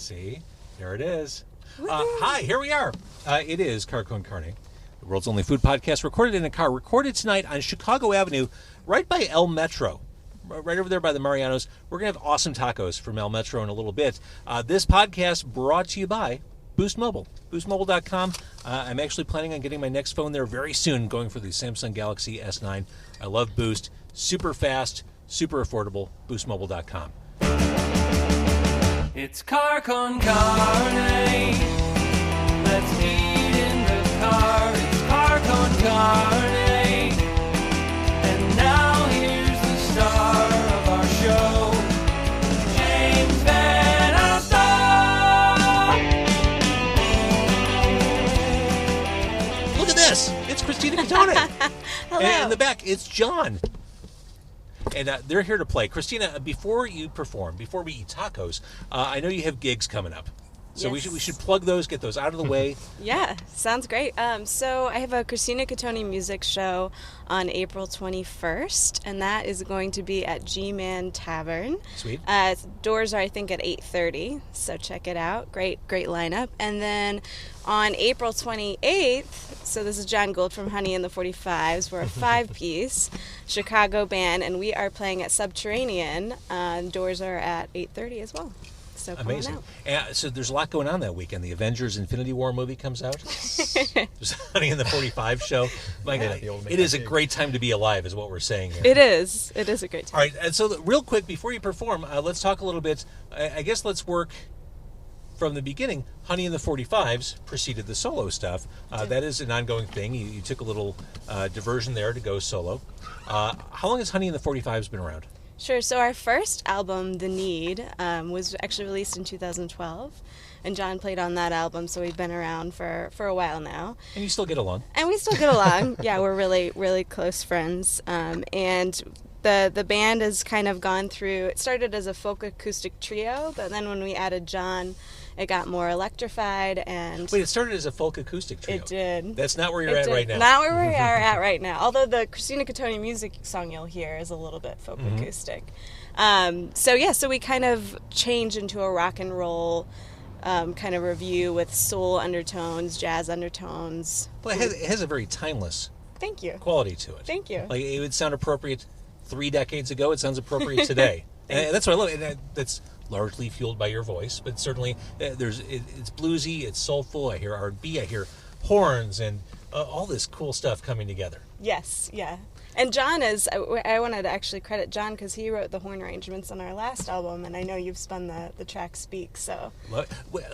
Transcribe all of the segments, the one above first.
See? There it is. Hi, here we are. It is Carcon Carne, the world's only food podcast, recorded in a car, recorded tonight on Chicago Avenue, right by El Metro, right over there by the Marianos. We're going to have awesome tacos from El Metro in a little bit. This podcast brought to you by Boost Mobile, boostmobile.com. I'm actually planning on getting my next phone there very soon, going for the Samsung Galaxy S9. I love Boost. Super fast, super affordable, boostmobile.com. It's car con carne. Let's eat in the car. It's car con carne. And now here's the star of our show, James Van Alstyne. Look at this. It's Kristina Cottone. Hello. And in the back, it's Jon. And they're here to play. Kristina, before you perform, before we eat tacos, I know you have gigs coming up. So Yes. we should plug those, get those out of the way. Yeah, sounds great. So I have a Kristina Cottone music show on April 21st, and that is going to be at Gman Tavern. Sweet. Doors are, I think, at 8:30, so check it out. Great lineup. And then on April 28th, so this is Jon Gould from Honey and the 45s. We're a 5-piece Chicago band, and we are playing at Subterranean. Doors are at 8:30 as well. So come Amazing. on out. So there's a lot going on that weekend. The Avengers Infinity War movie comes out. There's Honey in the 45 show. My God, it is a great time to be alive, is what we're saying here. It is a great time. All right, and so real quick, before you perform, let's talk a little bit. I guess let's work from the beginning. Honey in the 45s preceded the solo stuff. That is an ongoing thing. You took a little diversion there to go solo. How long has Honey in the 45s been around? Sure. So our first album, The Need, was actually released in 2012, and Jon played on that album, so we've been around for a while now. And you still get along. And we still get along. Yeah, we're really close friends. And the band has kind of gone through, it started as a folk acoustic trio, but then when we added Jon, it got more electrified. And Wait, it started as a folk acoustic trio. It did. That's not where you're at right now. Not where we are at right now. Although the Kristina Cottone music song you'll hear is a little bit folk acoustic. So we kind of changed into a rock and roll kind of review with soul undertones, jazz undertones. Well, it has a very timeless Thank you. quality to it. Thank you. Like, it would sound appropriate 3 decades ago. It sounds appropriate today. And that's what I love. And that's largely fueled by your voice, but certainly it's bluesy, it's soulful. I hear R&B, I hear horns, and all this cool stuff coming together. Yes, yeah. And Jon is, I wanted to actually credit Jon because he wrote the horn arrangements on our last album, and I know you've spun the track Speak, so.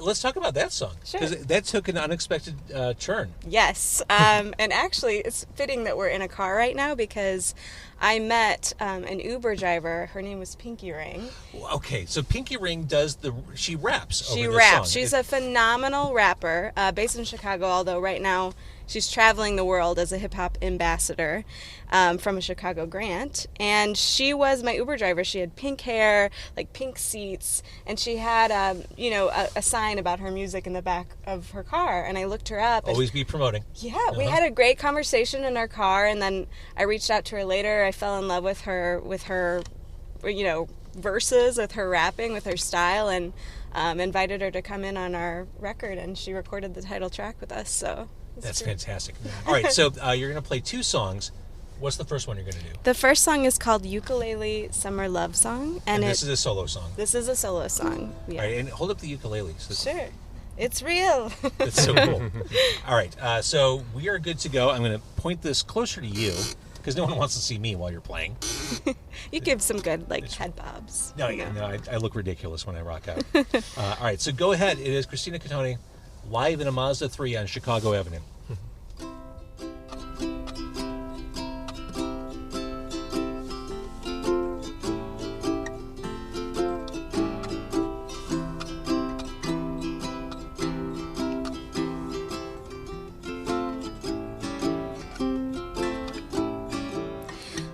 Let's talk about that song. Sure. Because that took an unexpected turn. Yes, and actually it's fitting that we're in a car right now because I met an Uber driver. Her name was Pinky Ring. Okay, so Pinky Ring she raps over She this raps. song. She's a phenomenal rapper based in Chicago, although right now she's traveling the world as a hip-hop ambassador from a Chicago grant. And she was my Uber driver. She had pink hair, like pink seats, and she had a sign about her music in the back of her car. And I looked her up. Always be promoting. Yeah, we had a great conversation in our car, and then I reached out to her later. I fell in love with her verses, with her rapping, with her style, and invited her to come in on our record, and she recorded the title track with us. So that's fantastic. All right, so you're going to play 2 songs. What's the first one you're going to do? The first song is called Ukelele Summer Love Song, and this is a solo song. This is a solo song. Yeah. All right, and hold up the ukulele. Sure. It's real. It's so cool. All right, so we are good to go. I'm going to point this closer to you because no one wants to see me while you're playing. You give some good head bobs. No, I look ridiculous when I rock out. All right, so go ahead. It is Kristina Cottone live in a Mazda 3 on Chicago Avenue.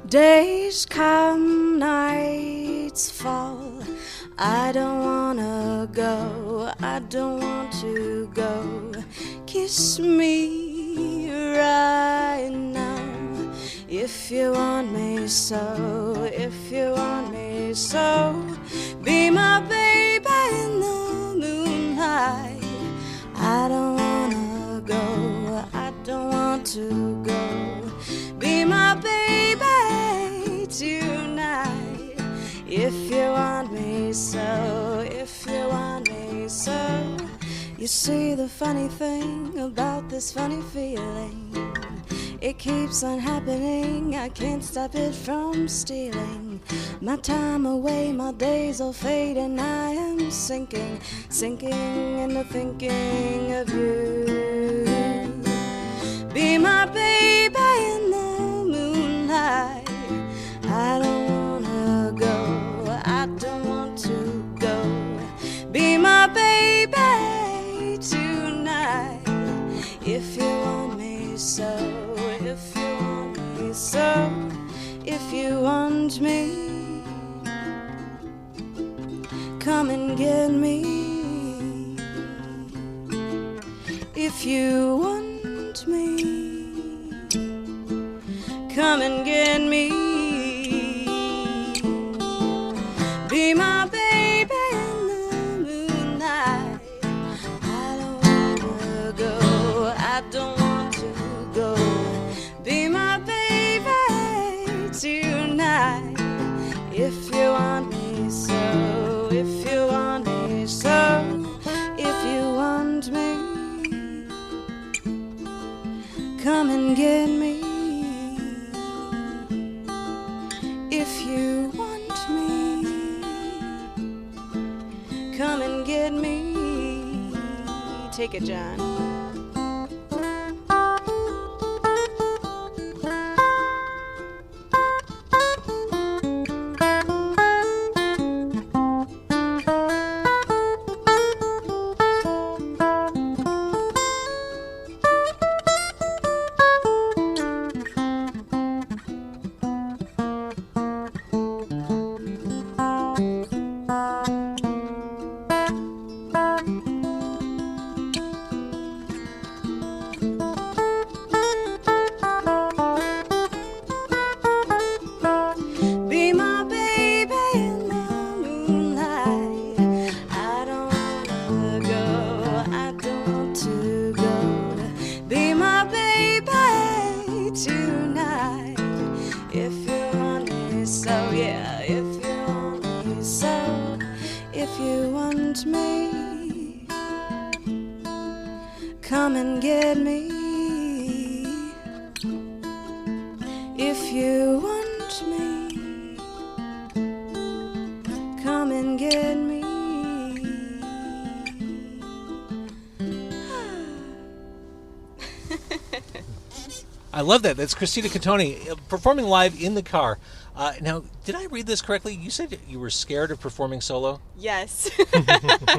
Days come, nights fall. I don't wanna go, I don't want to go. Kiss me right now, if you want me so, if you want me so. Be my baby in the You see, the funny thing about this funny feeling, it keeps on happening, I can't stop it from stealing my time away, my days all fade, and I am sinking into thinking of you. Be my baby in the moonlight, I don't wanna go, I don't want to go. Be my baby tonight, if you want me so, if you want me so, if you want me, come and get me. If you want me, come and get me. Be my baby in the moonlight, I don't wanna go, I don't want to go. Be my baby tonight, if you want me so, if you want me so, if you want me, come and get me. If you want me, come and get me. Take it, Jon. Come and get me. If you want me, come and get me. I love that. That's Kristina Cottone performing live in the car. Now, did I read this correctly? You said you were scared of performing solo? Yes.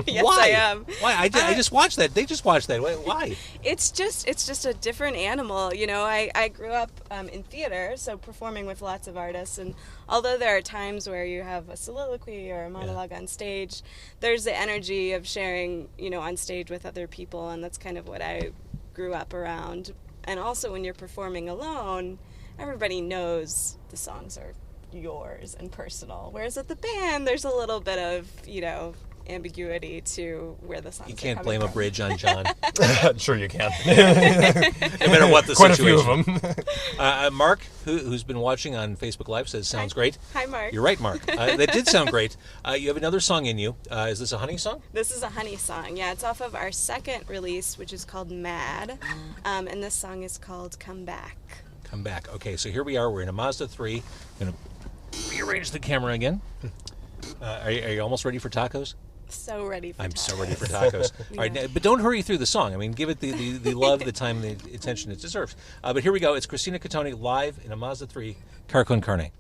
Yes, Why? I am. Why? I just watched that. They just watched that. Why? It's just a different animal. You know, I grew up in theater, so performing with lots of artists. And although there are times where you have a soliloquy or a monologue on stage, there's the energy of sharing, you know, on stage with other people. And that's kind of what I grew up around. And also when you're performing alone, everybody knows the songs are yours and personal. Whereas at the band, there's a little bit of, you know, ambiguity to where the songs are You can't coming blame a from. bridge on Jon. Sure you can. No matter what the Quite situation. a few of them. Mark, who's been watching on Facebook Live, says, sounds great. Hi, Mark. You're right, Mark. That did sound great. You have another song in you. Is this a honey song? This is a honey song. Yeah, it's off of our second release, which is called Mad. And this song is called Come Back. Come back. Okay, so here we are. We're in a Mazda 3. I'm going to rearrange the camera again. Are you almost ready for tacos? So ready for I'm tacos. so ready for tacos. All right, but don't hurry through the song. I mean, give it the love, the time, the attention it deserves. But here we go. It's Kristina Cottone live in a Mazda 3, Car con Carne.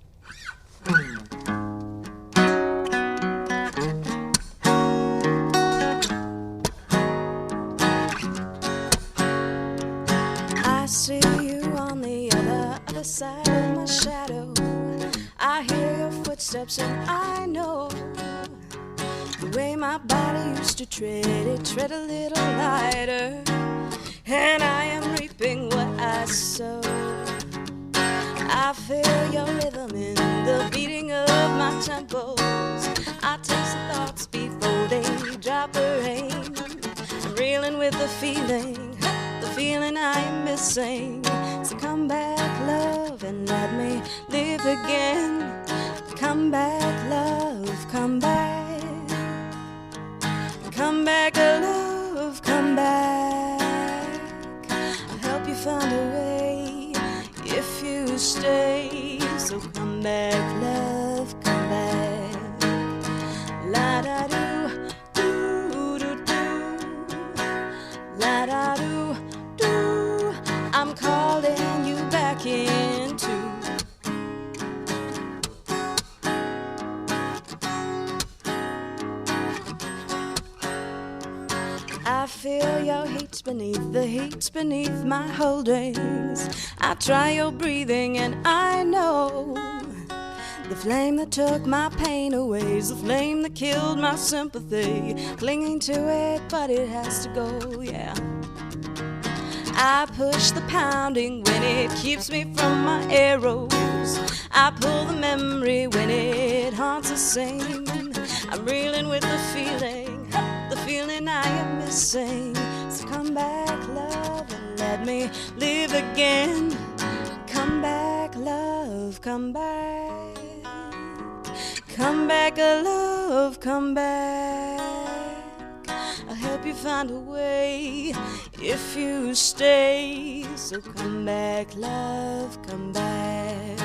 I see you on the other side of my shadow. I hear your footsteps and I know the way my body used to tread, it tread a little lighter. And I am reaping what I sow. I feel your rhythm in the beating of my temples. I taste the thoughts before they drop a rain. I'm reeling with the feeling I am missing. So come back, love, and let me live again. Come back, love, come back. Come back, love, come I feel your heat beneath my holdings. I try your breathing and I know the flame that took my pain away is the flame that killed my sympathy. Clinging to it, but it has to go, yeah. I push the pounding when it keeps me from my arrows. I pull the memory when it haunts the same. I'm reeling with the feeling I am missing. So come back, love, and let me live again. Come back, love, come back. Come back, love, come back. I'll help you find a way if you stay. So come back, love, come back.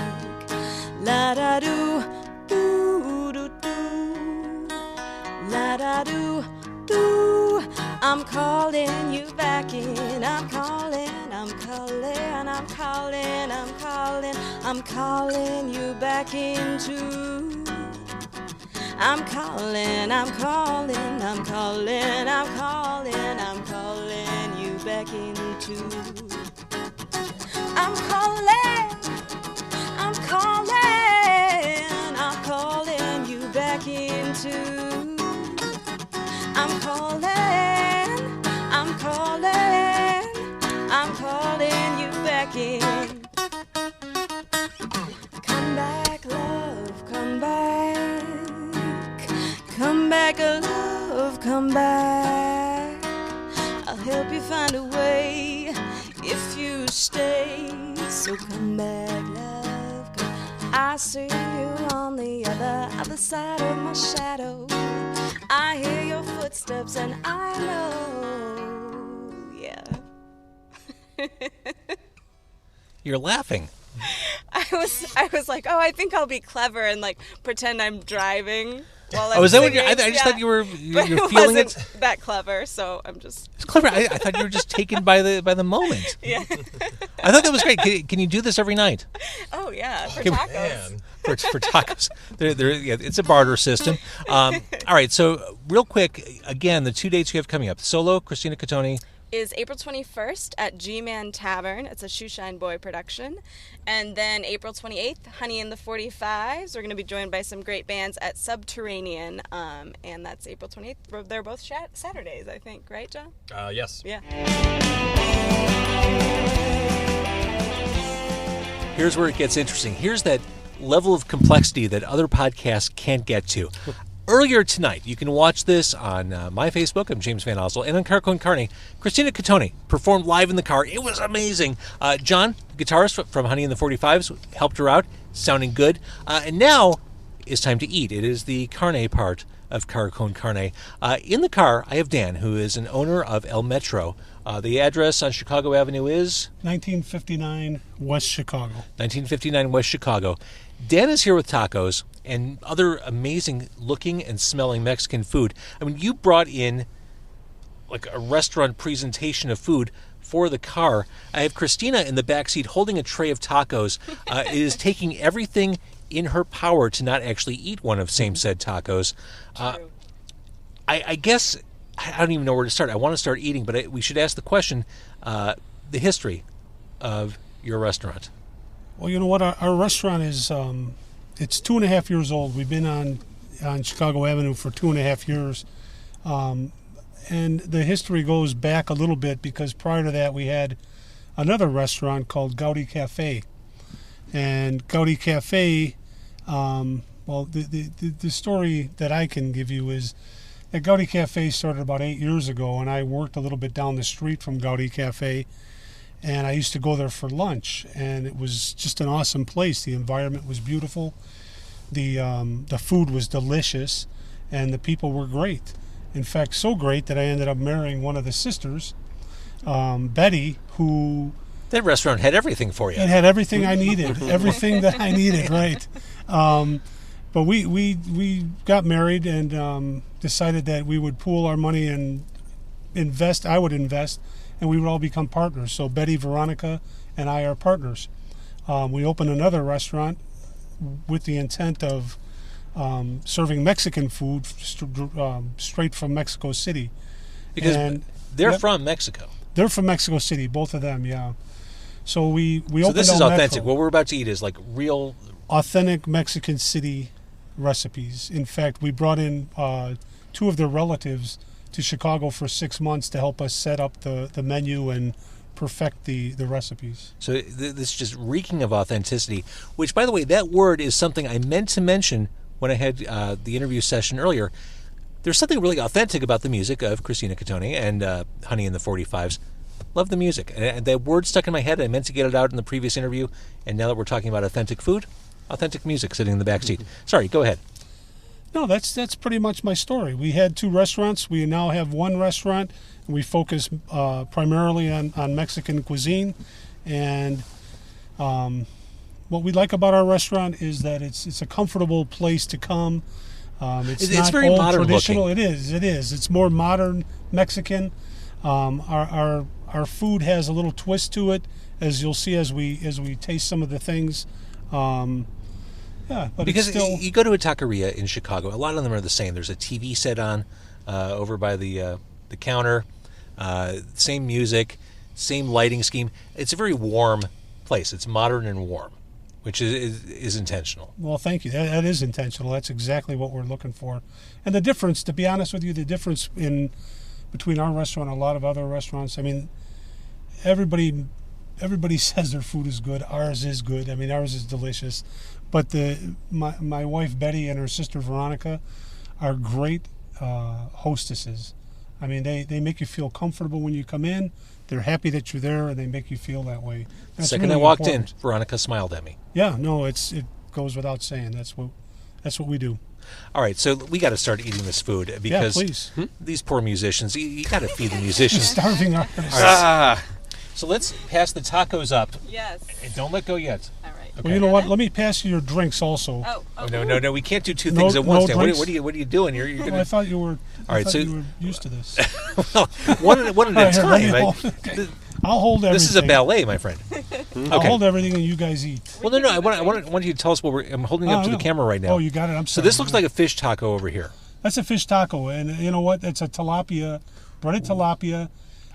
La da do, do do do. La da do, do. I'm calling you back in. I'm calling you back into. I'm calling you back into. I'm calling you back into. I'm calling you back in. Come back, love, come back. Come back, love, come back. I'll help you find a way if you stay. So come back, love, come. I see you on the other side of my shadow. I hear your footsteps and I know, yeah. You're laughing. I was like, oh, I think I'll be clever and like pretend I'm driving while I'm Oh, is that what singing. I just thought you were But you're it feeling wasn't it? that clever, so I'm just It's clever. I thought you were just taken by the moment. yeah. I thought that was great. Can you do this every night? Oh yeah, for Okay, tacos. Man. For tacos. Yeah, it's a barter system. All right, so real quick, again, the 2 dates you have coming up. Solo, Kristina Cottone. Is April 21st at Gman Tavern. It's a Shoeshine Boy production. And then April 28th, Honey and the 45s. We're going to be joined by some great bands at Subterranean. And that's April 28th. They're both Saturdays, I think. Right, John? Yes. Yeah. Here's where it gets interesting. Here's that level of complexity that other podcasts can't get to. Earlier tonight, you can watch this on my Facebook. I'm James Van Oswald. And on Carco and Carne, Kristina Cottone performed live in the car. It was amazing. Jon, guitarist from Honey and the 45s, helped her out, sounding good. And now it's time to eat. It is the carne part of Carco and Carne. In the car, I have Dan, who is an owner of El Metro. The address on Chicago Avenue is? 1959 West Chicago. 1959 West Chicago. Dan is here with tacos and other amazing looking and smelling Mexican food. I mean, you brought in like a restaurant presentation of food for the car. I have Kristina in the backseat holding a tray of tacos. Is taking everything in her power to not actually eat one of same said tacos. I guess I don't even know where to start. I want to start eating, but we should ask the question, the history of your restaurant. Well, you know what? Our restaurant is, it's 2.5 years old. We've been on Chicago Avenue for 2.5 years. And the history goes back a little bit because prior to that we had another restaurant called Gaudi Cafe. And Gaudi Cafe, well, the story that I can give you is that Gaudi Cafe started about 8 years ago, and I worked a little bit down the street from Gaudi Cafe. And I used to go there for lunch, and it was just an awesome place. The environment was beautiful, the food was delicious, and the people were great. In fact, so great that I ended up marrying one of the sisters, Betty, who... That restaurant had everything for you. It had everything I needed, everything that I needed, right. But we got married and decided that we would pool our money and invest. I would invest, and we would all become partners. So Betty, Veronica, and I are partners. We opened another restaurant with the intent of serving Mexican food straight from Mexico City. Because And- they're Yep. from Mexico. They're from Mexico City, both of them, yeah. So we So opened this is El authentic. Metro. What we're about to eat is like real. Authentic Mexican City recipes. In fact, we brought in 2 of their relatives to Chicago for 6 months to help us set up the menu and perfect the recipes. So this is just reeking of authenticity, which, by the way, that word is something I meant to mention when I had the interview session earlier. There's something really authentic about the music of Kristina Cottone and Honey in the 45s. Love the music. And that word stuck in my head. I meant to get it out in the previous interview. And now that we're talking about authentic food, authentic music sitting in the back seat. Sorry, go ahead. No, that's pretty much my story. We had 2 restaurants. We now have 1 restaurant, and we focus primarily on Mexican cuisine. And what we like about our restaurant is that it's a comfortable place to come. It's It's not very old modern traditional. looking. It is. It's more modern Mexican. Our food has a little twist to it, as you'll see as we taste some of the things. But Because it's still you go to a taqueria in Chicago, a lot of them are the same. There's a TV set on over by the counter, same music, same lighting scheme. It's a very warm place. It's modern and warm, which is intentional. well. Thank you. That is intentional. That's exactly what we're looking for. And the difference, to be honest with you, the difference between our restaurant and a lot of other restaurants. I mean, everybody says their food is good. Ours is good. I mean, ours is delicious. But my wife Betty and her sister Veronica are great hostesses. I mean, they make you feel comfortable when you come in. They're happy that you're there, and they make you feel that way. The That's second really I walked important. in, Veronica smiled at me. Yeah, no, it goes without saying. That's what we do. All right, so we got to start eating this food because please. these poor musicians, you got to feed the musicians. Starving artists. Ah, So let's pass the tacos up. Yes. And don't let go yet. All right. Well, you know what? Let me pass you your drinks also. Oh, No, we can't do 2 No- things at once. no Dan. What drinks? are you doing? You're Well, I gonna thought you were. All right, I thought so- you were used to this. one at All a right, here, let me time. hold- okay. I'll hold everything. This is a ballet, my friend. I'll Okay. hold everything and you guys eat. Well, no. I want you to tell us what I'm holding up to the no. camera right now. Oh, you got it. I'm So sorry. this looks like a fish taco over here. That's a fish taco, and you know what? It's a tilapia, breaded tilapia.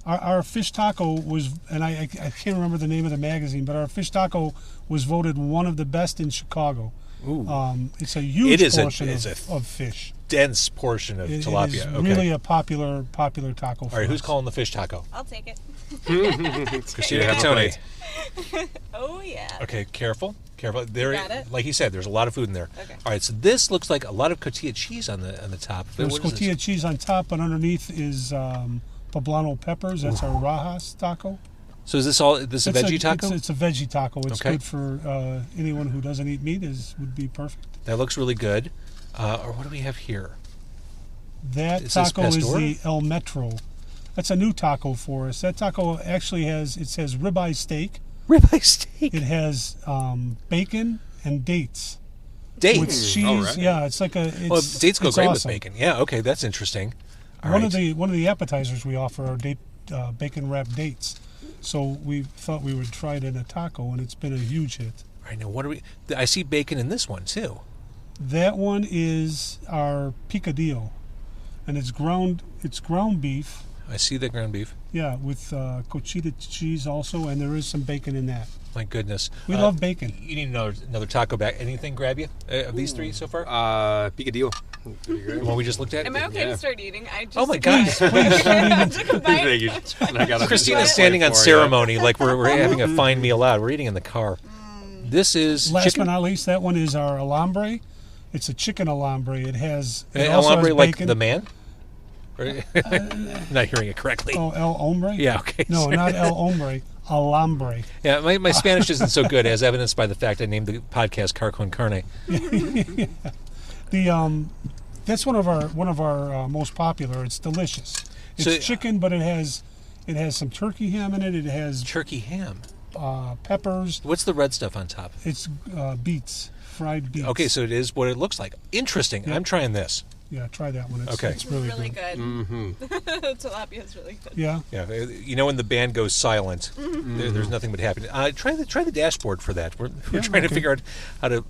Our fish taco was, and I can't remember the name of the magazine, but our fish taco was voted one of the best in Chicago. Ooh. It's a huge It is portion it's of fish. dense portion of It tilapia. is Okay. really a popular taco. All right, who's calling the fish taco? I'll take it. Kristina have a Cottone. plate. Oh yeah. Okay, careful. There, Got it? like he said, there's a lot of food in there. Okay. All right, so this looks like a lot of cotija cheese on the top. There's What is this? cotija cheese on top, but underneath is poblano peppers. That's our rajas taco. So is this a veggie taco? It's a veggie taco. It's Okay. good for anyone who doesn't eat meat. Would be perfect. That looks really good. Or what do we have here? That Is this taco is pastor? the El Metro. That's a new taco for us. That taco actually has ribeye steak. Ribeye steak. It has bacon and dates with Dates. cheese. all right. Yeah, it's like a. It's, Well, dates go it's great awesome. with bacon. Yeah, okay, that's interesting. All One right. of the appetizers we offer are bacon wrapped dates. So we thought we would try it in a taco, and it's been a huge hit. All right, now what are we? I see bacon in this one too. That one is our picadillo, and it's ground beef. I see the ground beef. Yeah, with cotija cheese also, and there is some bacon in that. My goodness. We love bacon. You need another taco back. Anything grab you of these 3 so far? picadillo. The one we just looked at? Am I okay to start eating? I just Oh my God. Please start eating. took a bite. Thank you. And I got a Christina's standing on ceremony like we're having a fine meal out. We're eating in the car. This is Last chicken. but not least, that one is our Alambre. It's a chicken Alambre. It also Alambre has like bacon. the man? Not hearing it correctly. Oh, El Hombre? Yeah, okay. No, sorry. not El Hombre. Alambre. Yeah, my Spanish isn't so good, as evidenced by the fact I named the podcast Car con Carne. That's one of our most popular. It's delicious. It's So- chicken, but it has some turkey ham in it. It has Turkey ham. peppers. What's the red stuff on top? It's beets, fried beets. Okay, so it is what it looks like. Interesting. Yeah. I'm trying this. Yeah, try that one. It's, Okay. it's really, Really good. good. Mm-hmm. Tilapia is really good. Yeah. Yeah, you know when the band goes silent, there's nothing but happiness. Try the dashboard for that. We're Yeah, trying to okay. figure out how to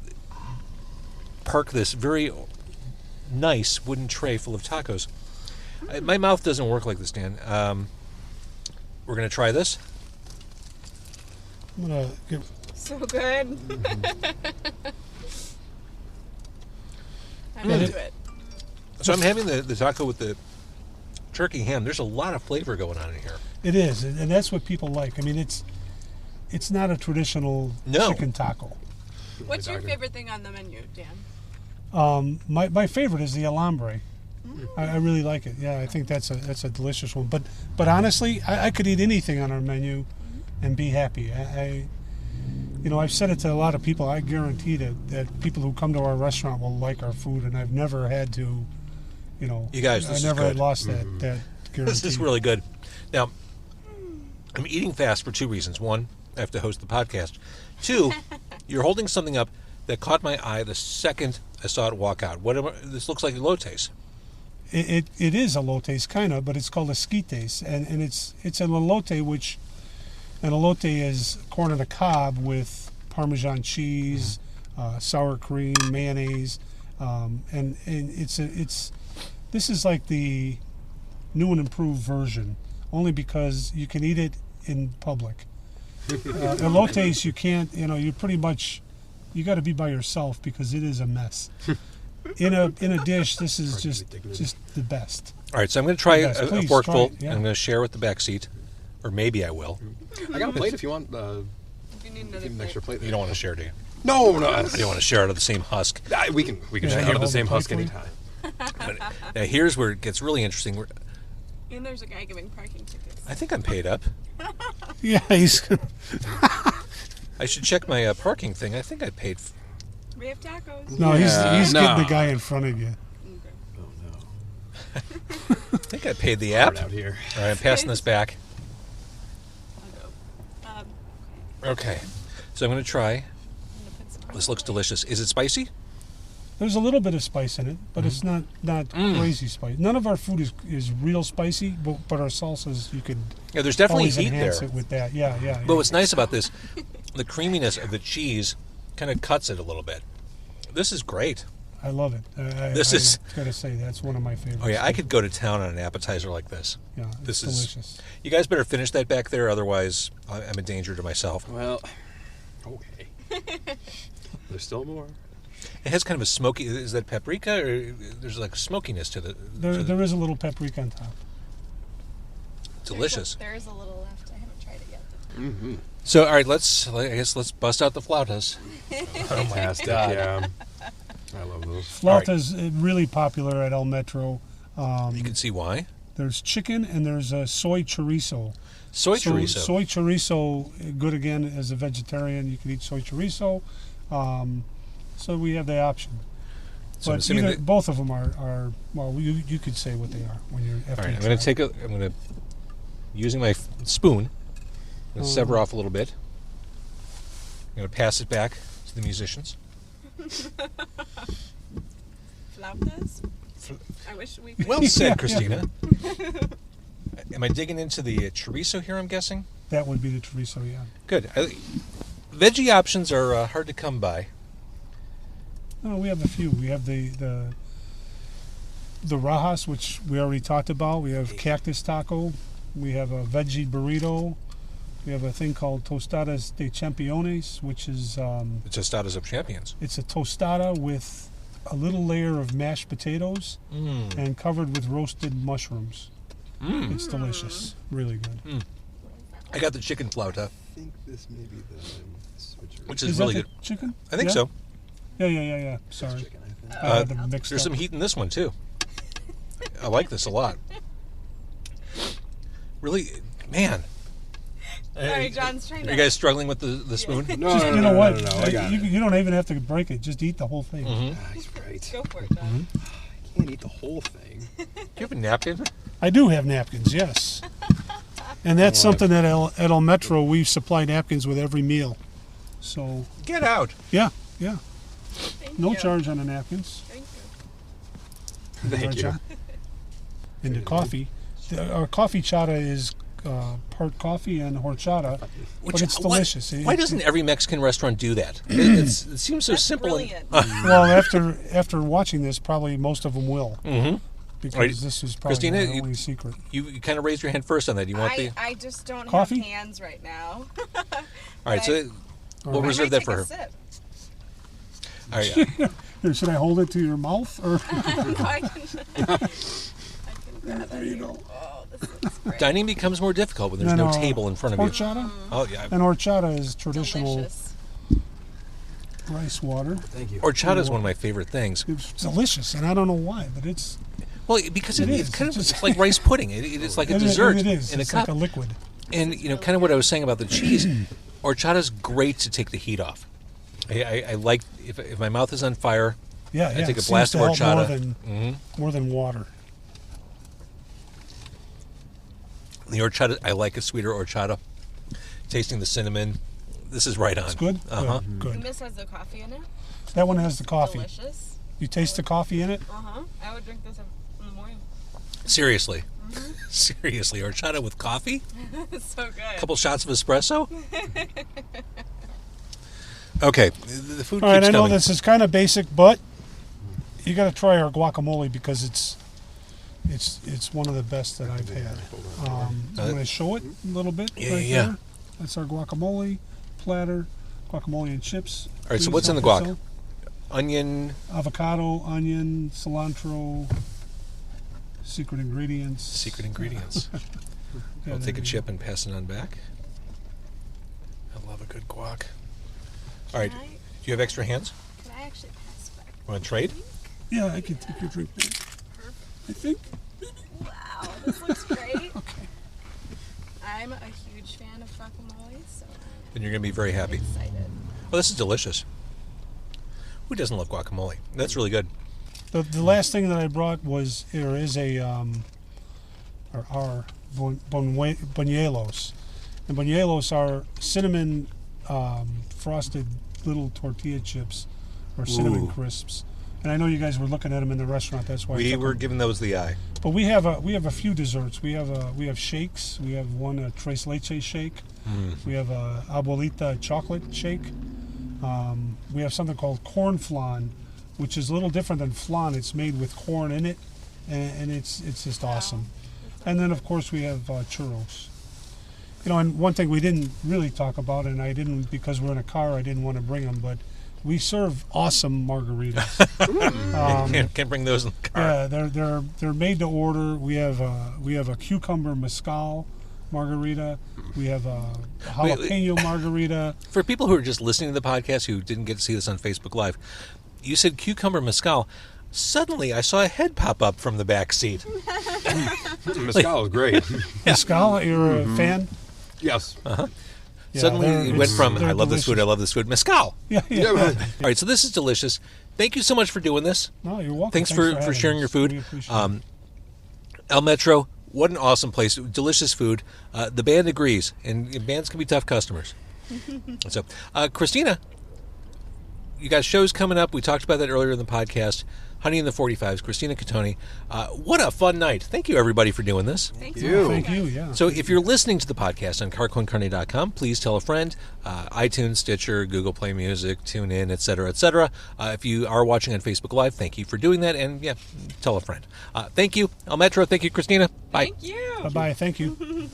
park this very nice wooden tray full of tacos. My mouth doesn't work like this, Dan. We're going to try this. I'm gonna get. So good. I'm Yeah, into it. So I'm having the taco with the turkey ham. There's a lot of flavor going on in here. It is, and that's what people like. I mean, it's not a traditional chicken taco. What's your favorite thing on the menu, Dan? My favorite is the Alambre. I really like it. Yeah, I think that's a delicious one. But honestly, I could eat anything on our menu and be happy. I've said it to a lot of people. I guarantee that people who come to our restaurant will like our food, and I've never had to, You guys, this I never is had good. lost that guarantee. This is really good. Now, I'm eating fast for two reasons. One, I have to host the podcast. Two, you're holding something up that caught my eye the second I saw it walk out. This looks like elotes. It is elotes, kind of, but it's called esquites, and it's an elote, which an elote is corn on the cob with Parmesan cheese, sour cream, mayonnaise, and this is like the new and improved version, only because you can eat it in public. Elotes, you can't. You pretty much you got to be by yourself because it is a mess. In a dish, this is just the best. All right, so I'm going to try a Please, forkful. try it, yeah. I'm going to share with the back seat, or maybe I will. I got a plate if you want. You need another An extra plate. You don't want to share, do you? No. You don't want to share out of the same husk. We can Yeah, share out of the hold same the husk plate anytime. Now here's where it gets really interesting. And there's a guy giving parking tickets. I think I'm paid up. Yeah, he's. I should check my parking thing. I think I paid. We have tacos. No, he's no. getting the guy in front of you. Okay. Oh no. I think I paid the app. Hard out here. All right, I'm passing this back. I'll go. Okay, so I'm going to try. I'm gonna put some This looks delicious. Is it spicy? There's a little bit of spice in it, but it's not crazy spice. None of our food is real spicy, but our salsas you could Yeah, there's definitely always heat enhance there. it with that. Yeah. But what's nice about this, the creaminess of the cheese kind of cuts it a little bit. This is great. I love it. I gotta say that's one of my favorites. Oh yeah, I could go to town on an appetizer like this. Yeah, This it's is delicious. You guys better finish that back there, otherwise I'm a danger to myself. Well, okay. There's still more. It has kind of a smoky. Is that paprika, or there's like a smokiness to the? There is a little paprika on top. Delicious. There is a little left. I haven't tried it yet. Mm-hmm. So all right, let's bust out the flautas. Fantastic. Yeah. I love those. Flautas really popular at El Metro. You can see why. There's chicken and there's soy chorizo. Soy chorizo. Soy chorizo, good again as a vegetarian. You can eat soy chorizo. So we have the option. So I'm But assuming that, both of them are well, you could say what they are when you're after all right, you I'm going try. to using my spoon, I'm going to sever off a little bit. I'm going to pass it back to the musicians. Flautas? I wish we could. Well said, Yeah. Kristina. Am I digging into the chorizo here, I'm guessing? That would be the chorizo, yeah. Good. Veggie options are hard to come by. No, we have a few. We have the rajas, which we already talked about. We have cactus taco. We have a veggie burrito. We have a thing called tostadas de championes, which is The tostadas of champions. it's a tostada with a little layer of mashed potatoes and covered with roasted mushrooms. It's delicious, really good. I got the chicken flauta, I think this may be the switcher. which Is is that really the good. chicken? I think Yeah? so. Yeah. Sorry. Chicken, I think. They're mixed There's up. some heat in this one too. I like this a lot. Really, man. Sorry, John's trying Are to. you guys struggling with the spoon? No, Just, no, you no, know what? no, I got it. You don't even have to break it. Just eat the whole thing. He's right. Go for it, John. I can't eat the whole thing. Do you have a napkin? I do have napkins, yes. And that's something that at El Metro, we supply napkins with every meal. So, Get out. yeah. Thank No you. charge on the napkins. Thank you. Thank Right, you. John? And the coffee. Our coffee chata is part coffee and horchata, but it's delicious. Why doesn't every Mexican restaurant do that? It seems so That's simple. brilliant. Well, after watching this, probably most of them will. because Right. this is probably Kristina, my only secret. You kind of raised your hand first on that. Do you want the? I just don't Coffee? have hands right now. All right, so we'll right. reserve that for her. Sip. All right. Here, should I hold it to your mouth or? I can grab There it. you go. Oh, this looks great. Dining becomes more difficult when there's no table in front of you. Horchata? Oh yeah. And horchata is traditional Delicious. rice water. Thank you. Horchata is one of my favorite things. It's delicious, and I don't know why, but it's Well, because It it's is. kind of It's it's like rice pudding. It's like a it is- dessert It is. in a It's cup. like a liquid. And kind of what I was saying about the cheese, horchata's great to take the heat off. I like if my mouth is on fire. Yeah, I yeah. take it a blast seems of to help horchata. more than water. The horchata, I like a sweeter horchata. Tasting the cinnamon, this is right on. It's good. Uh-huh. Good. This has the coffee in it. That one has the coffee. Delicious. You taste the coffee in it? I would drink this in the morning. Seriously. Seriously, horchata with coffee? It's so good. A couple shots of espresso? Okay, the food All right, keeps I know coming. this is kind of basic, but you got to try our guacamole because it's one of the best that I've had. I'm going to show it a little bit. Yeah, right yeah. there. That's our guacamole platter, guacamole and chips. All right, so Please what's in the help guac? yourself. Onion, Avocado, onion, cilantro, secret ingredients. secret ingredients. Yeah, I'll take a there you chip and pass it on back. I love a good guac. All right, do Can you have extra hands? I actually pass back? Want to trade? go. Yeah, I can take your drink back. I think. Wow, this looks great. Okay. I'm a huge fan of guacamole, so Then you're going to be very I'm happy. excited. Oh, this is delicious. Who doesn't love guacamole? That's really good. The last thing that I brought was there is a our buñuelos, and buñuelos are cinnamon frosted little tortilla chips or cinnamon Ooh. crisps. And I know you guys were looking at them in the restaurant. That's why I We took were them. giving those the eye. But we have a few desserts. We have shakes. We have one a tres leche shake. We have a abuelita chocolate shake. We have something called corn flan, which is a little different than flan. It's made with corn in it, and it's just awesome. And then of course we have churros. You know, and one thing we didn't really talk about, and I didn't because we're in a car. I didn't want to bring them, but we serve awesome margaritas. Can't bring those in the car. Yeah, they're made to order. We have a cucumber mezcal margarita. We have a jalapeno margarita. For people who are just listening to the podcast who didn't get to see this on Facebook Live, you said cucumber mezcal. Suddenly, I saw a head pop up from the back seat. Mezcal is great. Mezcal, you're a fan? Yes. Yeah, Suddenly, they're- it went from they're I love this food, I delicious. love this food, mezcal. Yeah. All right, so this is delicious. Thank you so much for doing this. No, you're welcome. Thanks for having sharing us. your food. We appreciate it. El Metro, what an awesome place. Delicious food. The band agrees, and bands can be tough customers. So, Kristina, you got shows coming up. We talked about that earlier in the podcast. Honey in the 45s, Kristina Cottone. What a fun night. Thank you, everybody, for doing this. Thank you. Thank you. Yeah. So if you're listening to the podcast on carconcarne.com, please tell a friend. iTunes, Stitcher, Google Play Music, TuneIn, etc., etc. If you are watching on Facebook Live, thank you for doing that. And, yeah, tell a friend. Thank you, El Metro. Thank you, Kristina. Bye. you. Bye bye. Thank you.